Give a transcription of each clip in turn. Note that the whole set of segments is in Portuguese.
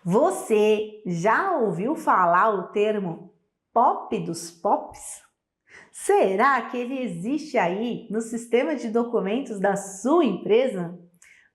Você já ouviu falar o termo POP dos POPs? Será que ele existe aí no sistema de documentos da sua empresa?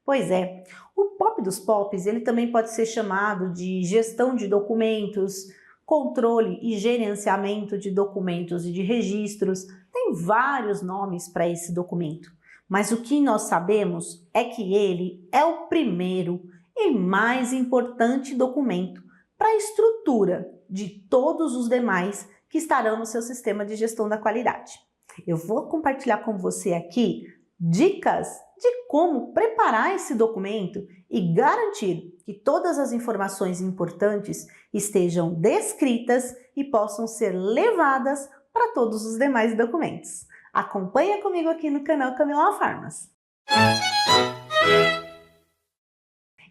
Pois é, o POP dos POPs ele também pode ser chamado de gestão de documentos, controle e gerenciamento de documentos e de registros. Tem vários nomes para esse documento, mas o que nós sabemos é que ele é o primeiro e mais importante documento para a estrutura de todos os demais que estarão no seu sistema de gestão da qualidade. Eu vou compartilhar com você aqui dicas de como preparar esse documento e garantir que todas as informações importantes estejam descritas e possam ser levadas para todos os demais documentos. Acompanha comigo aqui no canal Camila Farmas.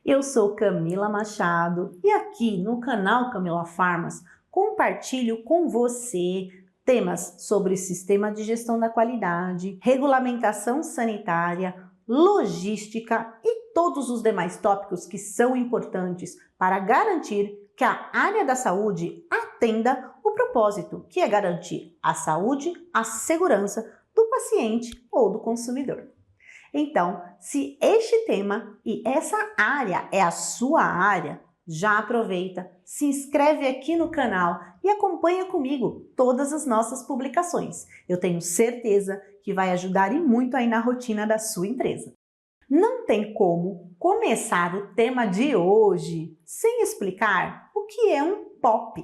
Eu sou Camila Machado e aqui no canal Camila Farmas compartilho com você temas sobre sistema de gestão da qualidade, regulamentação sanitária, logística e todos os demais tópicos que são importantes para garantir que a área da saúde atenda o propósito, que é garantir a saúde, a segurança do paciente ou do consumidor. Então, se este tema e essa área é a sua área, já aproveita, se inscreve aqui no canal e acompanha comigo todas as nossas publicações. Eu tenho certeza que vai ajudar e muito aí na rotina da sua empresa. Não tem como começar o tema de hoje sem explicar o que é um POP.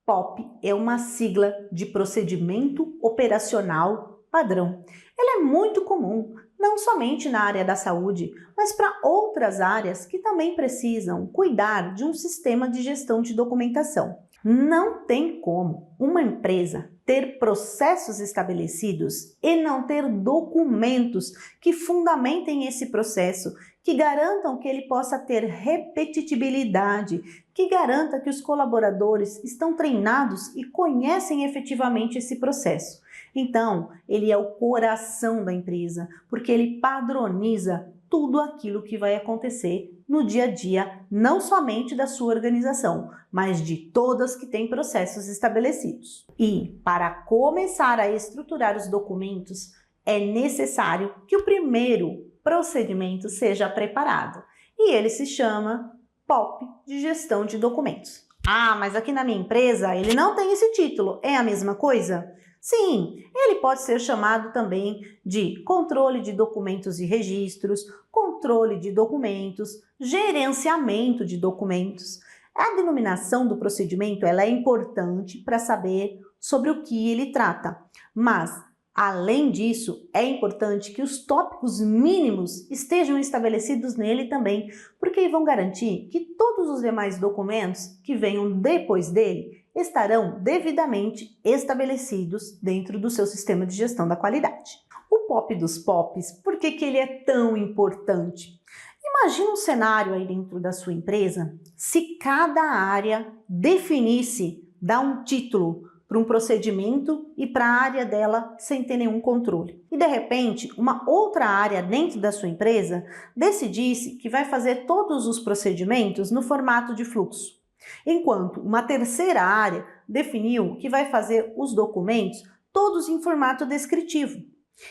POP é uma sigla de Procedimento Operacional Padrão. Ela é muito comum, não somente na área da saúde, mas para outras áreas que também precisam cuidar de um sistema de gestão de documentação. Não tem como uma empresa ter processos estabelecidos e não ter documentos que fundamentem esse processo, que garantam que ele possa ter repetitibilidade, que garanta que os colaboradores estão treinados e conhecem efetivamente esse processo. Então, ele é o coração da empresa, porque ele padroniza tudo aquilo que vai acontecer no dia a dia, não somente da sua organização, mas de todas que têm processos estabelecidos. E, para começar a estruturar os documentos, é necessário que o primeiro procedimento seja preparado. E ele se chama POP de Gestão de Documentos. Ah, mas aqui na minha empresa ele não tem esse título. É a mesma coisa? Sim, ele pode ser chamado também de controle de documentos e registros, controle de documentos, gerenciamento de documentos. A denominação do procedimento ela é importante para saber sobre o que ele trata, mas, além disso, é importante que os tópicos mínimos estejam estabelecidos nele também, porque vão garantir que todos os demais documentos que venham depois dele estarão devidamente estabelecidos dentro do seu sistema de gestão da qualidade. O POP dos POPs, por que ele é tão importante? Imagina um cenário aí dentro da sua empresa, se cada área definisse, dar um título para um procedimento e para a área dela sem ter nenhum controle. E de repente, uma outra área dentro da sua empresa decidisse que vai fazer todos os procedimentos no formato de fluxo. Enquanto uma terceira área definiu que vai fazer os documentos todos em formato descritivo.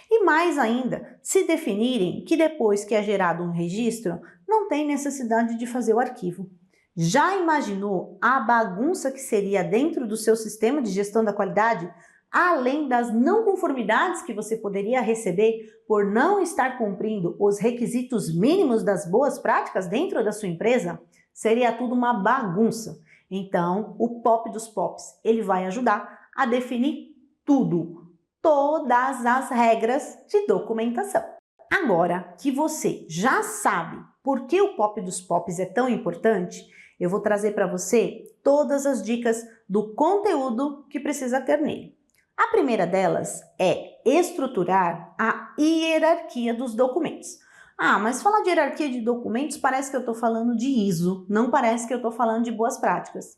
E mais ainda, se definirem que depois que é gerado um registro, não tem necessidade de fazer o arquivo. Já imaginou a bagunça que seria dentro do seu sistema de gestão da qualidade, além das não conformidades que você poderia receber por não estar cumprindo os requisitos mínimos das boas práticas dentro da sua empresa? Seria tudo uma bagunça. Então, o POP dos POPs, ele vai ajudar a definir tudo, todas as regras de documentação. Agora que você já sabe por que o POP dos POPs é tão importante, eu vou trazer para você todas as dicas do conteúdo que precisa ter nele. A primeira delas é estruturar a hierarquia dos documentos. Ah, mas falar de hierarquia de documentos parece que eu estou falando de ISO, não parece que eu estou falando de boas práticas.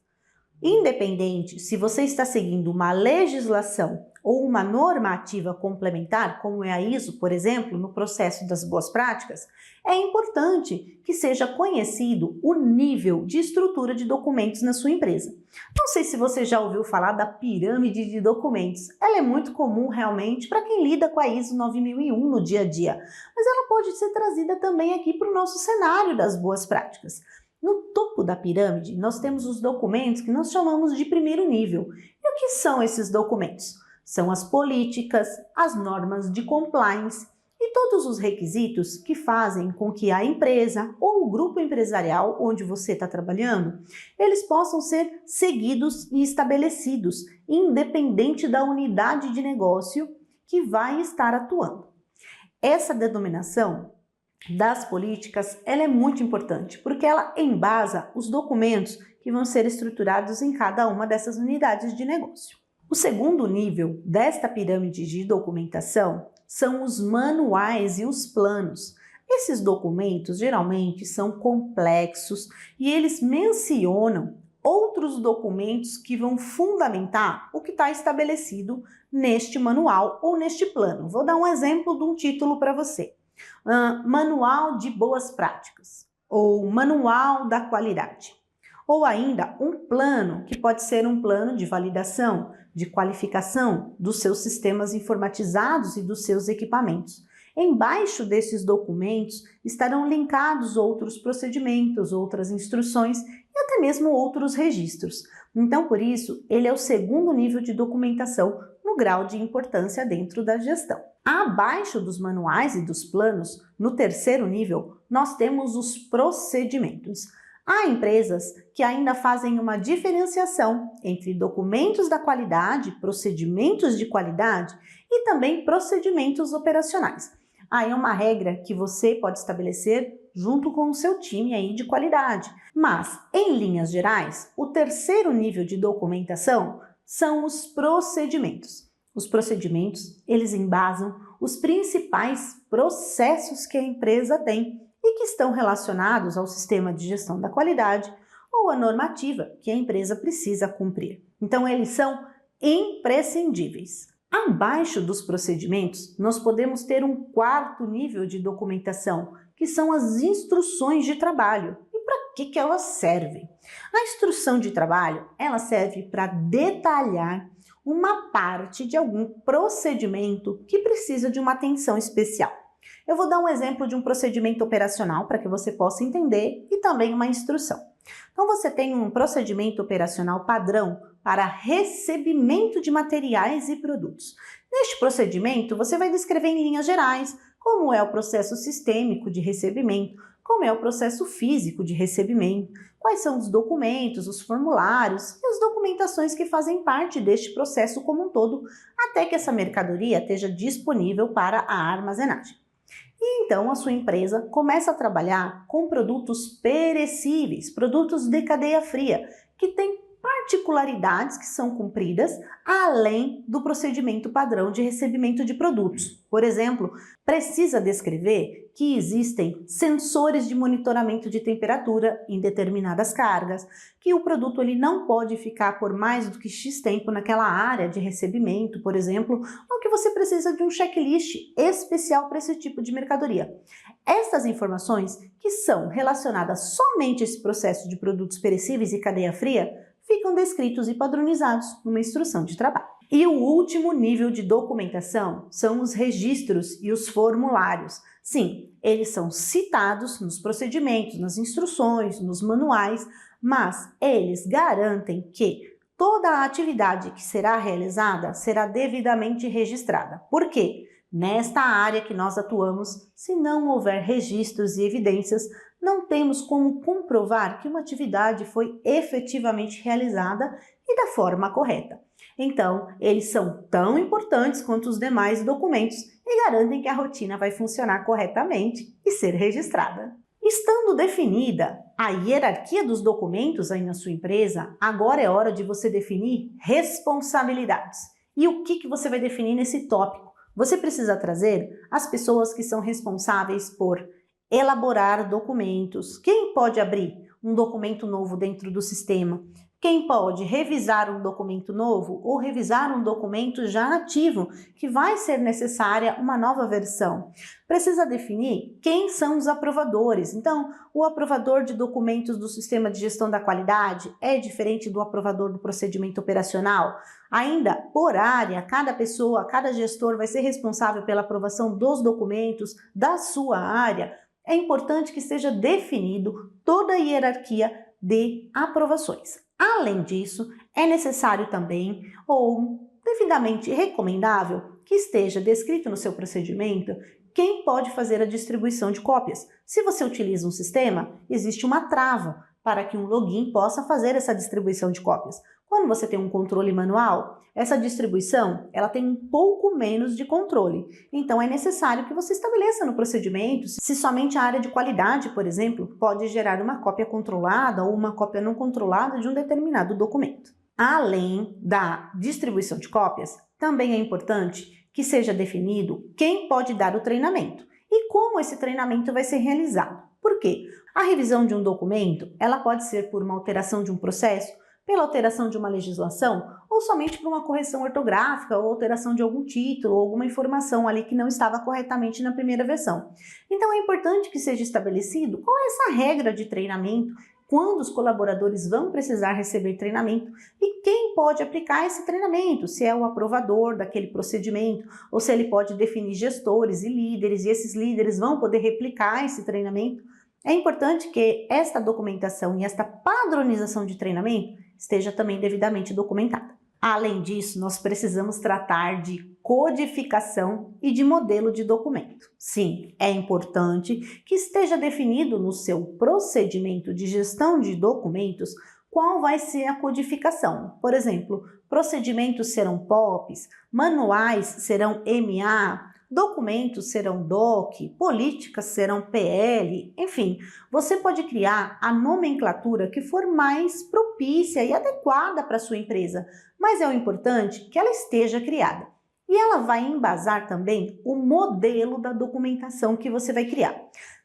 Independente se você está seguindo uma legislação ou uma normativa complementar, como é a ISO, por exemplo, no processo das boas práticas, é importante que seja conhecido o nível de estrutura de documentos na sua empresa. Não sei se você já ouviu falar da pirâmide de documentos. Ela é muito comum realmente para quem lida com a ISO 9001 no dia a dia, mas ela pode ser trazida também aqui para o nosso cenário das boas práticas. No topo da pirâmide, nós temos os documentos que nós chamamos de primeiro nível. E o que são esses documentos? São as políticas, as normas de compliance e todos os requisitos que fazem com que a empresa ou o grupo empresarial onde você está trabalhando, eles possam ser seguidos e estabelecidos, independente da unidade de negócio que vai estar atuando. Essa denominação das políticas, ela é muito importante, porque ela embasa os documentos que vão ser estruturados em cada uma dessas unidades de negócio. O segundo nível desta pirâmide de documentação são os manuais e os planos. Esses documentos geralmente são complexos e eles mencionam outros documentos que vão fundamentar o que está estabelecido neste manual ou neste plano. Vou dar um exemplo de um título para você. Manual de boas práticas ou manual da qualidade. Ou ainda um plano, que pode ser um plano de validação, de qualificação dos seus sistemas informatizados e dos seus equipamentos. Embaixo desses documentos estarão linkados outros procedimentos, outras instruções e até mesmo outros registros. Então, por isso, ele é o segundo nível de documentação no grau de importância dentro da gestão. Abaixo dos manuais e dos planos, no terceiro nível, nós temos os procedimentos. Há empresas que ainda fazem uma diferenciação entre documentos da qualidade, procedimentos de qualidade e também procedimentos operacionais. Aí é uma regra que você pode estabelecer junto com o seu time aí de qualidade. Mas, em linhas gerais, o terceiro nível de documentação são os procedimentos. Os procedimentos, eles embasam os principais processos que a empresa tem e que estão relacionados ao sistema de gestão da qualidade ou à normativa que a empresa precisa cumprir. Então, eles são imprescindíveis. Abaixo dos procedimentos, nós podemos ter um quarto nível de documentação, que são as instruções de trabalho. E para que elas servem? A instrução de trabalho, ela serve para detalhar uma parte de algum procedimento que precisa de uma atenção especial. Eu vou dar um exemplo de um procedimento operacional para que você possa entender e também uma instrução. Então, você tem um procedimento operacional padrão para recebimento de materiais e produtos. Neste procedimento, você vai descrever em linhas gerais como é o processo sistêmico de recebimento, como é o processo físico de recebimento, quais são os documentos, os formulários e as documentações que fazem parte deste processo como um todo, até que essa mercadoria esteja disponível para a armazenagem. E então a sua empresa começa a trabalhar com produtos perecíveis, produtos de cadeia fria, que têm particularidades que são cumpridas além do procedimento padrão de recebimento de produtos. Por exemplo, precisa descrever que existem sensores de monitoramento de temperatura em determinadas cargas, que o produto ele não pode ficar por mais do que X tempo naquela área de recebimento, por exemplo, ou que você precisa de um checklist especial para esse tipo de mercadoria. Essas informações, que são relacionadas somente a esse processo de produtos perecíveis e cadeia fria, ficam descritos e padronizados numa instrução de trabalho. E o último nível de documentação são os registros e os formulários. Sim, eles são citados nos procedimentos, nas instruções, nos manuais, mas eles garantem que toda a atividade que será realizada será devidamente registrada. Por quê? Nesta área que nós atuamos, se não houver registros e evidências, não temos como comprovar que uma atividade foi efetivamente realizada e da forma correta. Então, eles são tão importantes quanto os demais documentos e garantem que a rotina vai funcionar corretamente e ser registrada. Estando definida a hierarquia dos documentos aí na sua empresa, agora é hora de você definir responsabilidades. E o que você vai definir nesse tópico? Você precisa trazer as pessoas que são responsáveis por elaborar documentos. Quem pode abrir um documento novo dentro do sistema? Quem pode revisar um documento novo ou revisar um documento já ativo, que vai ser necessária uma nova versão. Precisa definir quem são os aprovadores. Então, o aprovador de documentos do Sistema de Gestão da Qualidade é diferente do aprovador do procedimento operacional. Ainda, por área, cada pessoa, cada gestor vai ser responsável pela aprovação dos documentos da sua área. É importante que seja definido toda a hierarquia de aprovações. Além disso, é necessário também, ou devidamente recomendável, que esteja descrito no seu procedimento quem pode fazer a distribuição de cópias. Se você utiliza um sistema, existe uma trava para que um login possa fazer essa distribuição de cópias. Quando você tem um controle manual, essa distribuição ela tem um pouco menos de controle. Então é necessário que você estabeleça no procedimento se somente a área de qualidade, por exemplo, pode gerar uma cópia controlada ou uma cópia não controlada de um determinado documento. Além da distribuição de cópias, também é importante que seja definido quem pode dar o treinamento e como esse treinamento vai ser realizado. Por quê? A revisão de um documento ela pode ser por uma alteração de um processo, pela alteração de uma legislação ou somente por uma correção ortográfica ou alteração de algum título ou alguma informação ali que não estava corretamente na primeira versão. Então é importante que seja estabelecido qual é essa regra de treinamento, quando os colaboradores vão precisar receber treinamento e quem pode aplicar esse treinamento, se é o aprovador daquele procedimento ou se ele pode definir gestores e esses líderes vão poder replicar esse treinamento. É importante que esta documentação e esta padronização de treinamento esteja também devidamente documentada. Além disso, nós precisamos tratar de codificação e de modelo de documento. Sim, é importante que esteja definido no seu procedimento de gestão de documentos qual vai ser a codificação. Por exemplo, procedimentos serão POPs, manuais serão MA, documentos serão DOC, políticas serão PL, enfim, você pode criar a nomenclatura que for mais propícia e adequada para a sua empresa, mas é o importante que ela esteja criada. E ela vai embasar também o modelo da documentação que você vai criar.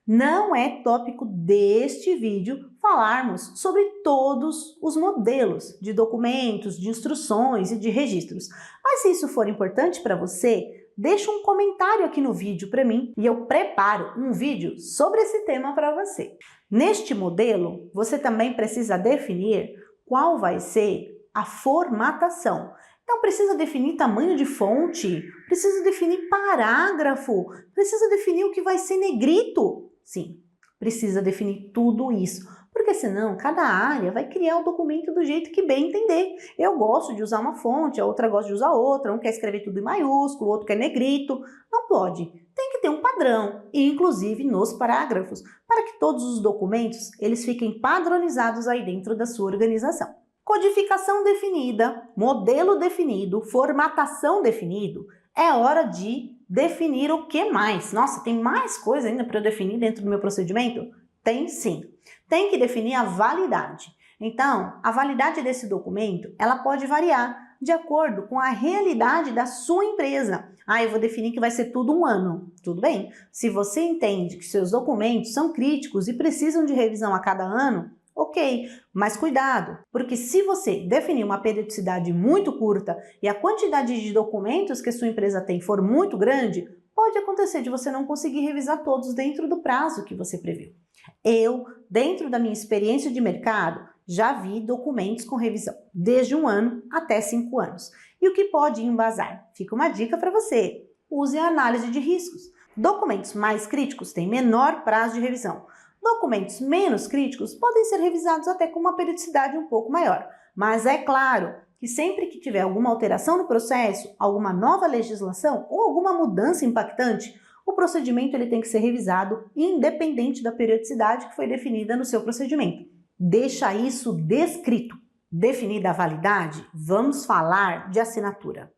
Não é tópico deste vídeo falarmos sobre todos os modelos de documentos, de instruções e de registros, mas se isso for importante para você, deixa um comentário aqui no vídeo para mim e eu preparo um vídeo sobre esse tema para você. Neste modelo, você também precisa definir qual vai ser a formatação. Então, precisa definir tamanho de fonte, precisa definir parágrafo, precisa definir o que vai ser negrito. Sim, precisa definir tudo isso. Porque senão cada área vai criar o documento do jeito que bem entender. Eu gosto de usar uma fonte, a outra gosta de usar outra, um quer escrever tudo em maiúsculo, o outro quer negrito. Não pode. Tem que ter um padrão, inclusive nos parágrafos, para que todos os documentos eles fiquem padronizados aí dentro da sua organização. Codificação definida, modelo definido, formatação definido, é hora de definir o que mais. Nossa, tem mais coisa ainda para eu definir dentro do meu procedimento? Tem sim. Tem que definir a validade. Então, a validade desse documento, ela pode variar de acordo com a realidade da sua empresa. Eu vou definir que vai ser tudo um ano. Tudo bem? Se você entende que seus documentos são críticos e precisam de revisão a cada ano, ok, mas cuidado, porque se você definir uma periodicidade muito curta e a quantidade de documentos que a sua empresa tem for muito grande, pode acontecer de você não conseguir revisar todos dentro do prazo que você previu. Eu, dentro da minha experiência de mercado, já vi documentos com revisão desde 1 ano até 5 anos. E o que pode embasar? Fica uma dica para você. Use a análise de riscos. Documentos mais críticos têm menor prazo de revisão. Documentos menos críticos podem ser revisados até com uma periodicidade um pouco maior. Mas é claro que sempre que tiver alguma alteração no processo, alguma nova legislação ou alguma mudança impactante, o procedimento ele tem que ser revisado independente da periodicidade que foi definida no seu procedimento. Deixa isso descrito. Definida a validade, vamos falar de assinatura.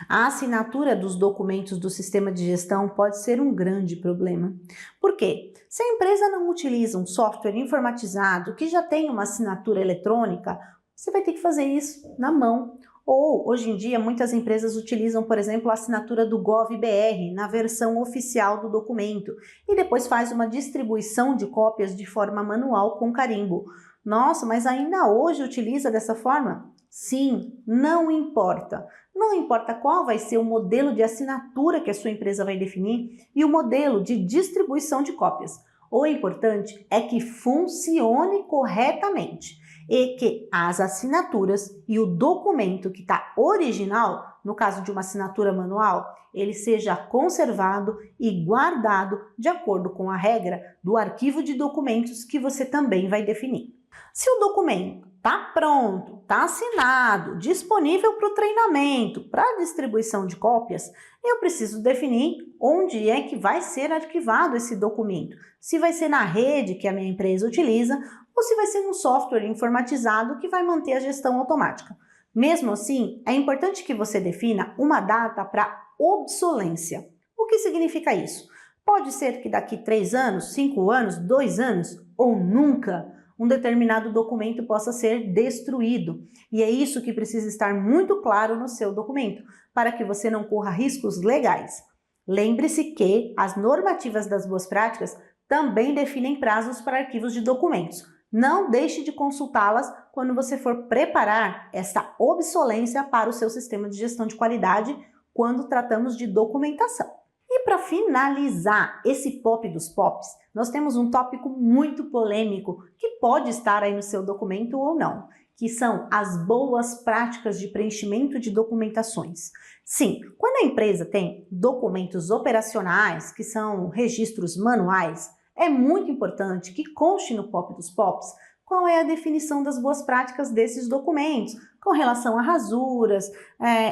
A assinatura dos documentos do sistema de gestão pode ser um grande problema. Por quê? Se a empresa não utiliza um software informatizado que já tem uma assinatura eletrônica, você vai ter que fazer isso na mão. Ou, hoje em dia, muitas empresas utilizam, por exemplo, a assinatura do Gov.br na versão oficial do documento e depois faz uma distribuição de cópias de forma manual com carimbo. Nossa, mas ainda hoje utiliza dessa forma? Sim, não importa. Não importa qual vai ser o modelo de assinatura que a sua empresa vai definir e o modelo de distribuição de cópias. O importante é que funcione corretamente e que as assinaturas e o documento que está original, no caso de uma assinatura manual, ele seja conservado e guardado de acordo com a regra do arquivo de documentos que você também vai definir. Se o documento está pronto, está assinado, disponível para o treinamento, para a distribuição de cópias, eu preciso definir onde é que vai ser arquivado esse documento. Se vai ser na rede que a minha empresa utiliza ou se vai ser um software informatizado que vai manter a gestão automática. Mesmo assim, é importante que você defina uma data para obsolência. O que significa isso? Pode ser que daqui 3 anos, 5 anos, 2 anos ou nunca um determinado documento possa ser destruído. E é isso que precisa estar muito claro no seu documento, para que você não corra riscos legais. Lembre-se que as normativas das boas práticas também definem prazos para arquivos de documentos. Não deixe de consultá-las quando você for preparar essa obsolência para o seu sistema de gestão de qualidade quando tratamos de documentação. E para finalizar esse pop dos pops, nós temos um tópico muito polêmico que pode estar aí no seu documento ou não, que são as boas práticas de preenchimento de documentações. Sim, quando a empresa tem documentos operacionais, que são registros manuais, é muito importante que conste no pop dos pops qual é a definição das boas práticas desses documentos, com relação a rasuras,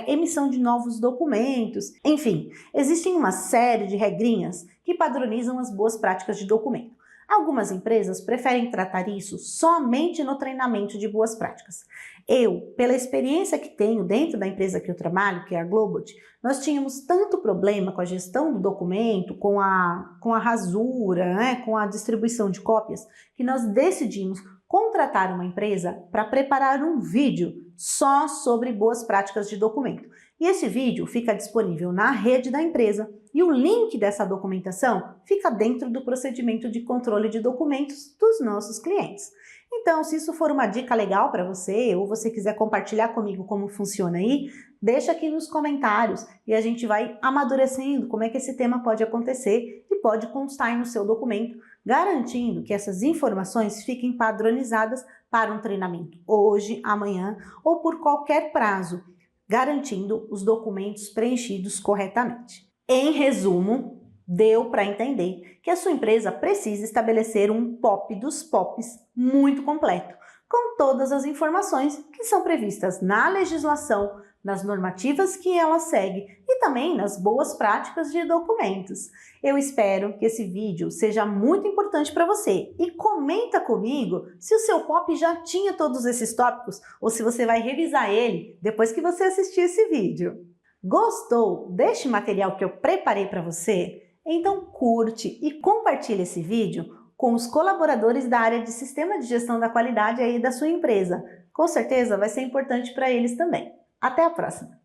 emissão de novos documentos, enfim, existem uma série de regrinhas que padronizam as boas práticas de documento. Algumas empresas preferem tratar isso somente no treinamento de boas práticas. Eu, pela experiência que tenho dentro da empresa que eu trabalho, que é a Globot, nós tínhamos tanto problema com a gestão do documento, com a rasura, com a distribuição de cópias, que nós decidimos contratar uma empresa para preparar um vídeo só sobre boas práticas de documento. E esse vídeo fica disponível na rede da empresa e o link dessa documentação fica dentro do procedimento de controle de documentos dos nossos clientes. Então, se isso for uma dica legal para você ou você quiser compartilhar comigo como funciona aí, deixa aqui nos comentários e a gente vai amadurecendo como é que esse tema pode acontecer e pode constar no seu documento, garantindo que essas informações fiquem padronizadas para um treinamento hoje, amanhã ou por qualquer prazo, garantindo os documentos preenchidos corretamente. Em resumo, deu para entender que a sua empresa precisa estabelecer um POP dos POPs muito completo, com todas as informações que são previstas na legislação, nas normativas que ela segue e também nas boas práticas de documentos. Eu espero que esse vídeo seja muito importante para você e comenta comigo se o seu POP já tinha todos esses tópicos ou se você vai revisar ele depois que você assistir esse vídeo. Gostou deste material que eu preparei para você? Então curte e compartilhe esse vídeo com os colaboradores da área de sistema de gestão da qualidade aí da sua empresa. Com certeza vai ser importante para eles também. Até a próxima!